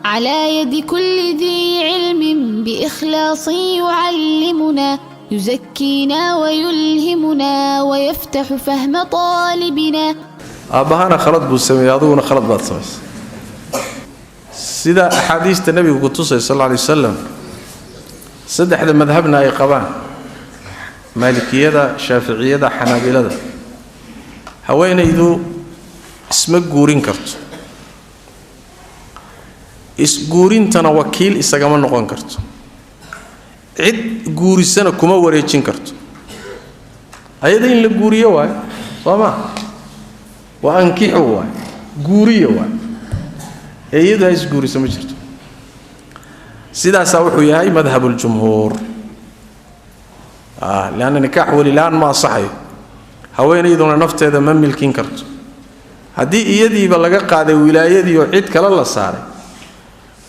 على يد كل ذي علم بإخلاص يعلمنا يزكينا ويلهمنا ويفتح فهم طالبنا. أبهانا خلط بالسمي هذونا خلط باتسمس سيدا أحاديث النبي قدوسه صلى الله عليه وسلم سد أحد مذهبنا أي قبان مالكية شافعية حنابلة هوين يدو اسمك جورين كرت جورين تنا وكيل إستجمال نقان كرت عد جوري سنة كم وريتشين كرت أيضا الجورية واي صما وأنكحوا واي جورية واي أيضا هاي جوري سمجرت سيدا سوحوا ياي مذهب الجمهور لأن النكاح وللآن ما صحي هوين يدون نفط هذا من ملكين كرت هدي يدي بلغا قاده ولايدي oo cid kala la saaray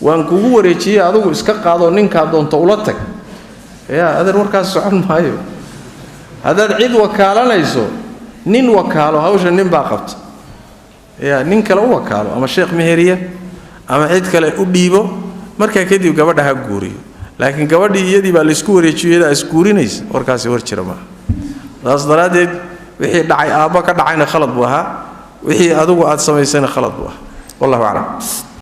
waan kugu wareejiyay adigu iska qaado ninka doonto ula tag adeer warkaas socon maayo hadaad cid wakaalanayso nin wakaalo hawsha nin baa qabta nin kale u wakaalo ama sheekh meheriya ama cid kale u dhiibo marka kadib gabadha ha guuriyo laakiin gabadhii iyadii baa la isku wareejiyay is guurinaysa warkaas war jira ma daas daraadeed wixii dhacay aaba ka dhacayna khalad buu ahaa wixii adigu aad samaysana khalad buu ahaa wallahu a'lam.